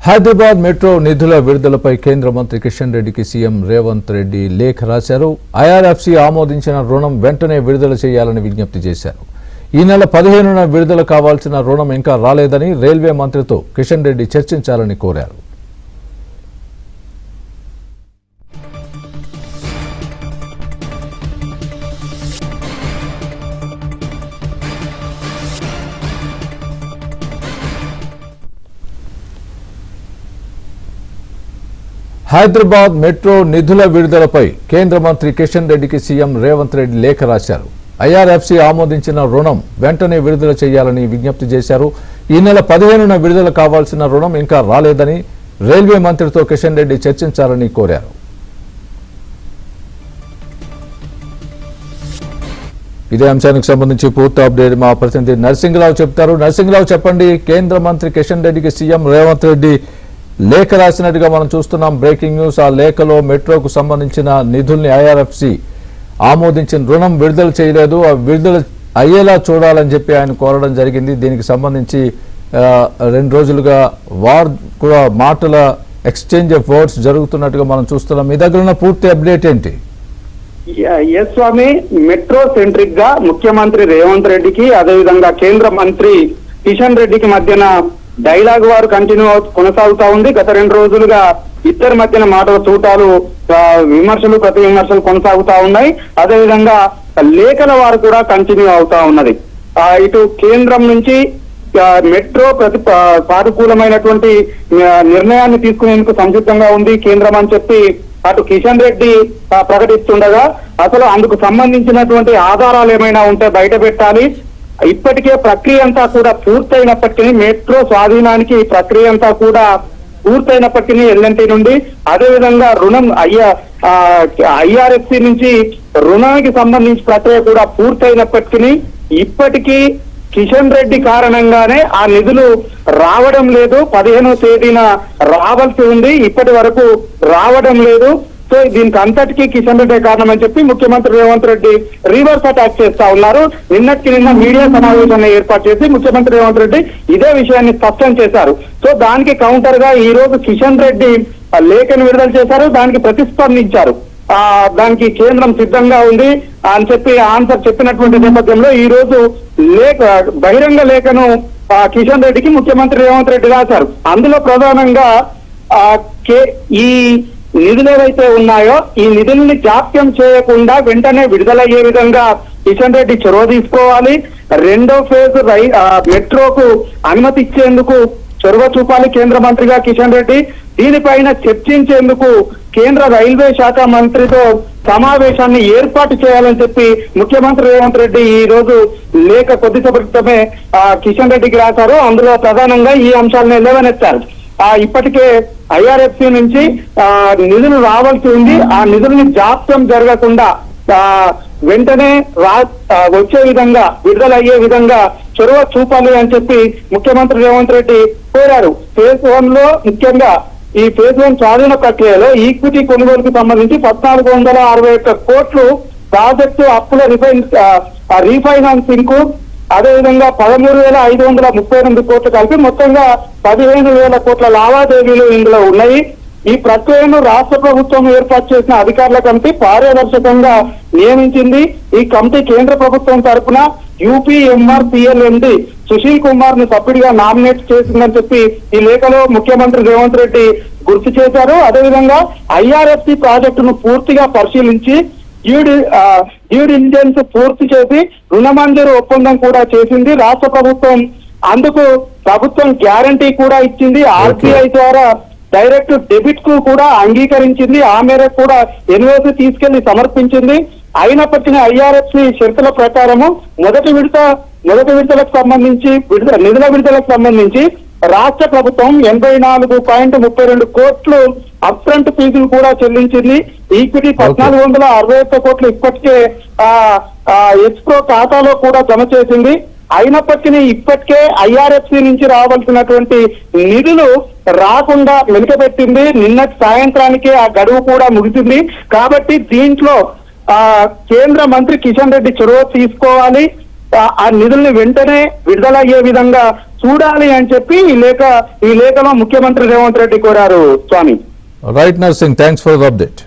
Hyderabad metro నిధుల విడుదలపై కేంద్ర మంత్రి కిషన్ రెడ్డికి సీఎం రేవంత్ రెడ్డి లేఖ రాశారు. ఐఆర్ఎఫ్సి ఆమోదించిన రుణం వెంటనే విడుదల చేయాలని విజ్ఞప్తి చేశారు. ఈ నెల 15న విడుదల కావాల్సిన రుణం ఇంకా రాలేదని రైల్వే మంత్రితో కిషన్ రెడ్డి చర్చించాలని కోరారు. హైదరాబాద్ మెట్రో నిధుల విడుదలపై కేంద్ర మంత్రి కిషన్ రెడ్డికి సీఎం రేవంత్ రెడ్డి లేఖ రాశారు. ఐఆర్ఎఫ్సి ఆమోదించిన రుణం వెంటనే విడుదల చేయాలని విజ్ఞప్తి చేశారు. ఈ నెల 15న విడుదల కావాల్సిన రుణం ఇంకా రాలేదని రైల్వే మంత్రితో కిషన్ రెడ్డి చర్చించాలని కోరారు. ఇదే అంశానికి సంబంధించి పూర్తి అప్డేట్ మా ప్రతినిధి నరసింగరావు చెప్తారు. నరసింగరావు, చెప్పండి. కేంద్ర మంత్రి కిషన్ రెడ్డికి సీఎం రేవంత్ రెడ్డి లేఖ రాసినట్టుగా మనం చూస్తున్నాం. Breaking news. ఆ లేఖలో మెట్రోకు సంబంధించిన నిధుల్ని ఐఆర్ఎఫ్సి ఆమోదించిన రుణం విడుదల చేయలేదు, విడుదల అయ్యేలా చూడాలని చెప్పి ఆయన కోరడం జరిగింది. దీనికి సంబంధించి 2 రోజులుగా కూడా మాటల ఎక్స్చేంజ్ ఆఫ్ వర్డ్స్ జరుగుతున్నట్టుగా మనం చూస్తున్నాం. మీ దగ్గర ఉన్న పూర్తి అప్డేట్ ఏంటి? ఎస్ స్వామి, మెట్రో సెంట్రిక్ గా ముఖ్యమంత్రి రేవంత్ రెడ్డికి అదేవిధంగా కేంద్ర మంత్రి కిషన్ రెడ్డికి మధ్యన డైలాగ్ వారు కొనసాగుతా ఉంది. గత 2 రోజులుగా ఇద్దరి మధ్యన మాటల చూటాలు, విమర్శలు ప్రతి విమర్శలు కొనసాగుతా ఉన్నాయి. అదేవిధంగా లేఖల వారు కూడా కంటిన్యూ అవుతా ఉన్నది. ఇటు కేంద్రం నుంచి మెట్రో సానుకూలమైనటువంటి నిర్ణయాన్ని తీసుకునేందుకు సంసిద్ధంగా ఉంది కేంద్రం అని చెప్పి అటు కిషన్ రెడ్డి ప్రకటిస్తుండగా అసలు అందుకు సంబంధించినటువంటి ఆధారాలు ఏమైనా ఉంటే బయట పెట్టాలి. ఇప్పటికే ప్రక్రియ అంతా కూడా పూర్తయినప్పటికీ, మెట్రో స్వాధీనానికి ప్రక్రియ అంతా కూడా పూర్తయినప్పటికీ ఎల్ఎన్టీ నుండి, అదేవిధంగా రుణం ఐఆర్ఎఫ్సి నుంచి రుణానికి సంబంధించి ప్రక్రియ కూడా పూర్తయినప్పటికీ ఇప్పటికీ కిషన్ రెడ్డి కారణంగానే ఆ నిధులు రావడం లేదు. 15వ తేదీన రావాల్సి ఉంది, ఇప్పటి వరకు రావడం లేదు. సో దీనికి అంతటికీ కిషన్ రెడ్డి కారణం అని చెప్పి ముఖ్యమంత్రి రేవంత్ రెడ్డి రివర్స్ అటాక్ చేస్తా ఉన్నారు. నిన్న మీడియా సమావేశాన్ని ఏర్పాటు చేసి ముఖ్యమంత్రి రేవంత్ రెడ్డి ఇదే విషయాన్ని స్పష్టం చేశారు. సో దానికి కౌంటర్ గా ఈ రోజు కిషన్ రెడ్డి లేఖను విడుదల చేశారు, దానికి ప్రతిస్పందించారు. దానికి కేంద్రం సిద్ధంగా ఉంది అని చెప్పి ఆన్సర్ చెప్పినటువంటి నేపథ్యంలో ఈ రోజు బహిరంగ లేఖను కిషన్ రెడ్డికి ముఖ్యమంత్రి రేవంత్ రెడ్డి రాశారు. అందులో ప్రధానంగా ఈ నిధులు ఏవైతే ఉన్నాయో ఈ నిధుల్ని జాప్యం చేయకుండా వెంటనే విడుదలయ్యే విధంగా కిషన్ రెడ్డి చొరవ తీసుకోవాలి. 2వ ఫేజ్ మెట్రోకు అనుమతి ఇచ్చేందుకు చొరవ చూపాలి కేంద్ర మంత్రిగా కిషన్ రెడ్డి. దీనిపైన చర్చించేందుకు కేంద్ర రైల్వే శాఖ మంత్రితో సమావేశాన్ని ఏర్పాటు చేయాలని చెప్పి ముఖ్యమంత్రి రేవంత్ రెడ్డి ఈ రోజు లేఖ కొద్దిసేపటి క్రితమే కిషన్ రెడ్డికి రాశారు. అందులో ప్రధానంగా ఈ అంశాలను లేవనెత్తారు. ఇప్పటికే ఐఆర్ఎఫ్సి నుంచి నిధులు రావాల్సి ఉంది, ఆ నిధుల్ని జాప్యం జరగకుండా వెంటనే వచ్చే విధంగా విడుదలయ్యే విధంగా చొరవ చూపాలి అని చెప్పి ముఖ్యమంత్రి రేవంత్ రెడ్డి కోరారు. ఫేజ్ 1 లో ముఖ్యంగా ఈ ఫేజ్ 1 స్వాధీన ప్రక్రియలో ఈక్విటీ కొనుగోలుకు సంబంధించి 1461 కోట్లు ప్రాజెక్టు అప్పుల రీఫైనాన్సింగ్ కు, అదేవిధంగా 13,538 కోట్లు కలిపి మొత్తంగా 15,000 కోట్ల లావాదేవీలు ఇందులో ఉన్నాయి. ఈ ప్రక్రియను రాష్ట్ర ప్రభుత్వం ఏర్పాటు చేసిన అధికారుల కమిటీ పారదర్శకంగా నియమించింది. ఈ కమిటీ కేంద్ర ప్రభుత్వం తరఫున యూపీఎంఆర్ పిఎల్ఎండి సుశీల్ కుమార్ ను సభ్యుడిగా నామినేట్ చేసిందని చెప్పి ఈ లేఖలో ముఖ్యమంత్రి రేవంత్ రెడ్డి గుర్తు చేశారు. అదేవిధంగా ఐఆర్ఎఫ్సి ప్రాజెక్టును పూర్తిగా పరిశీలించి డ్యూ డిలిజెన్స్ పూర్తి చేసి రుణ మంజూరు ఒప్పందం కూడా చేసింది. రాష్ట్ర ప్రభుత్వం అందుకు ప్రభుత్వం గ్యారంటీ కూడా ఇచ్చింది. ఆర్బీఐ ద్వారా డైరెక్ట్ డెబిట్ కు కూడా అంగీకరించింది. ఆ మేరకు కూడా ఎన్ఓసి తీసుకెళ్లి సమర్పించింది. అయినప్పటికీ ఐఆర్ఎఫ్సి షరతుల ప్రకారము మొదటి విడతలకు సంబంధించి నిధుల విడుదలకు సంబంధించి రాష్ట్ర ప్రభుత్వం 84.32 కోట్లు అప్ఫ్రంట్ ఫీజులు కూడా చెల్లించింది. ఈక్విటీ 1461 కోట్లు ఇప్పటికే ఎస్క్రో ఖాతాలో కూడా జమ చేసింది. అయినప్పటికీ ఇప్పటికే ఐఆర్ఎఫ్సి నుంచి రావాల్సినటువంటి నిధులు రాకుండా వెనుకబెట్టింది. నిన్నటి సాయంత్రానికే ఆ గడువు కూడా ముగిసింది. కాబట్టి దీంట్లో కేంద్ర మంత్రి కిషన్ రెడ్డి చొరవ తీసుకోవాలి. ఆ నిధుల్ని వెంటనే విడుదలయ్యే విధంగా చూడాలి అని చెప్పి ఈ లేఖలో ముఖ్యమంత్రి రేవంత్ రెడ్డి కోరారు స్వామి. Right Narsing, thanks for the update.